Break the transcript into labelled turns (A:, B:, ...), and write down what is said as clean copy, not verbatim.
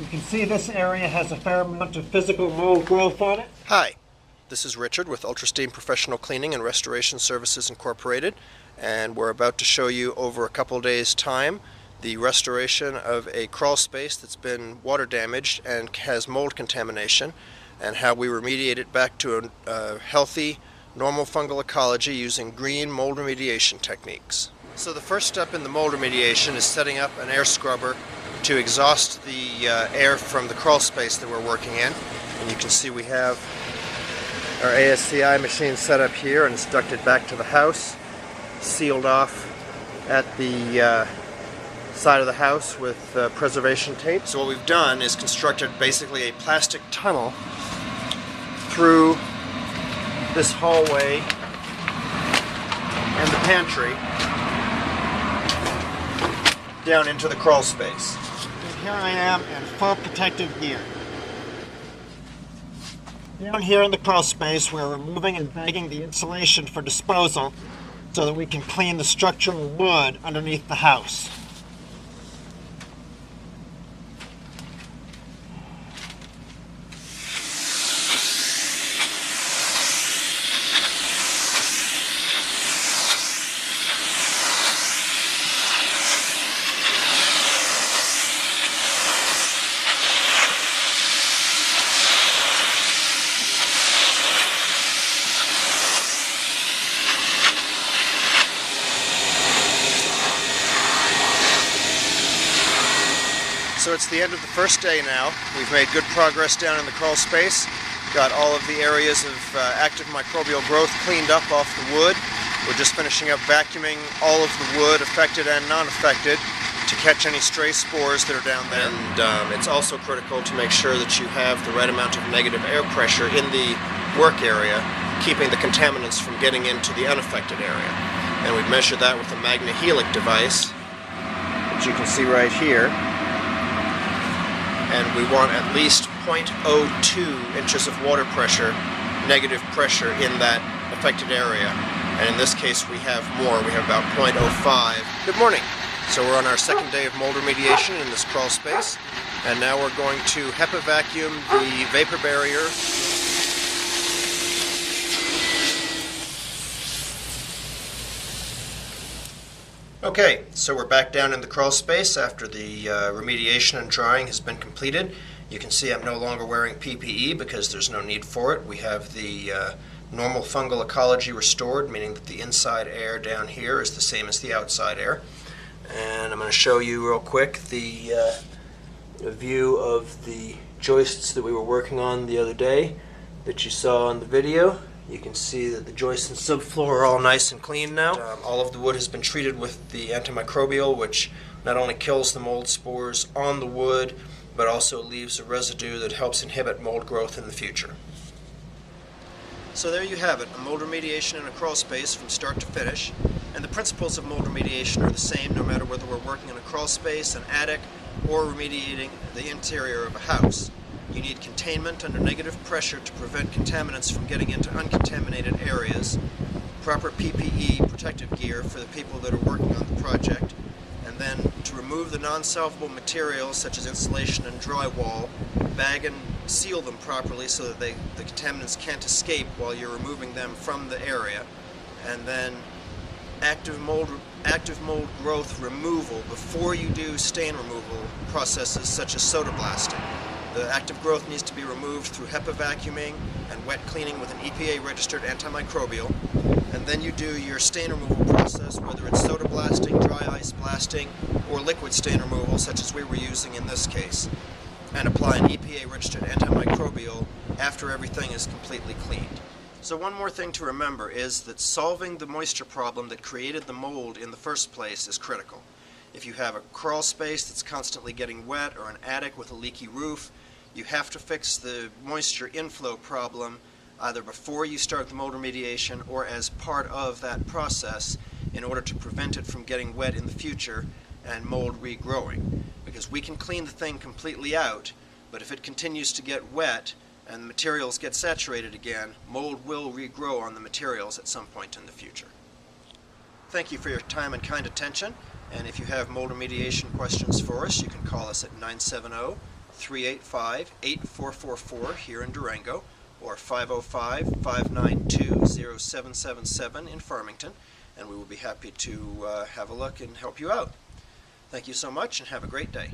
A: You can see this area has a fair amount of physical mold growth on it.
B: Hi, this is Richard with UltraSteam Professional Cleaning and Restoration Services Incorporated, and we're about to show you over a couple days' time the restoration of a crawl space that's been water damaged and has mold contamination, and how we remediate it back to a healthy, normal fungal ecology using green mold remediation techniques. So the first step in the mold remediation is setting up an air scrubber to exhaust the air from the crawl space that we're working in. And you can see we have our ASCI machine set up here, and it's ducted back to the house, sealed off at the side of the house with preservation tape. So what we've done is constructed basically a plastic tunnel through this hallway and the pantry down into the crawl space.
A: And here I am in full protective gear. Down here in the crawl space, we're removing and bagging the insulation for disposal so that we can clean the structural wood underneath the house.
B: So it's the end of the first day now. We've made good progress down in the crawl space. Got all of the areas of active microbial growth cleaned up off the wood. We're just finishing up vacuuming all of the wood, affected and non-affected, to catch any stray spores that are down there. And it's also critical to make sure that you have the right amount of negative air pressure in the work area, keeping the contaminants from getting into the unaffected area. And we measure that with a magnehelic device, which you can see right here. And we want at least 0.02 inches of water pressure, negative pressure, in that affected area. And in this case we have more, we have about 0.05. Good morning. So we're on our second day of mold remediation in this crawl space, and now we're going to HEPA Vacuum the vapor barrier. Okay, so we're back down in the crawl space after the remediation and drying has been completed. You can see I'm no longer wearing PPE because there's no need for it. We have the normal fungal ecology restored, meaning that the inside air down here is the same as the outside air. And I'm going to show you real quick the view of the joists that we were working on the other day that you saw in the video. You can see that the joists and subfloor are all nice and clean now. All of the wood has been treated with the antimicrobial, which not only kills the mold spores on the wood, but also leaves a residue that helps inhibit mold growth in the future. So there you have it, a mold remediation in a crawl space from start to finish. And the principles of mold remediation are the same no matter whether we're working in a crawl space, an attic, or remediating the interior of a house. You need containment under negative pressure to prevent contaminants from getting into uncontaminated areas, proper PPE, protective gear, for the people that are working on the project, and then to remove the non-salvable materials such as insulation and drywall, bag and seal them properly so that the contaminants can't escape while you're removing them from the area, and then active mold growth removal before you do stain removal processes such as soda blasting. The active growth needs to be removed through HEPA vacuuming and wet cleaning with an EPA-registered antimicrobial. And then you do your stain removal process, whether it's soda blasting, dry ice blasting, or liquid stain removal, such as we were using in this case, and apply an EPA-registered antimicrobial after everything is completely cleaned. So one more thing to remember is that solving the moisture problem that created the mold in the first place is critical. If you have a crawl space that's constantly getting wet, or an attic with a leaky roof, you have to fix the moisture inflow problem either before you start the mold remediation or as part of that process in order to prevent it from getting wet in the future and mold regrowing. Because we can clean the thing completely out, but if it continues to get wet and the materials get saturated again, mold will regrow on the materials at some point in the future. Thank you for your time and kind attention, and if you have mold remediation questions for us, you can call us at 385-8444 here in Durango, or 505-592-0777 in Farmington, and we will be happy to have a look and help you out. Thank you so much, and have a great day.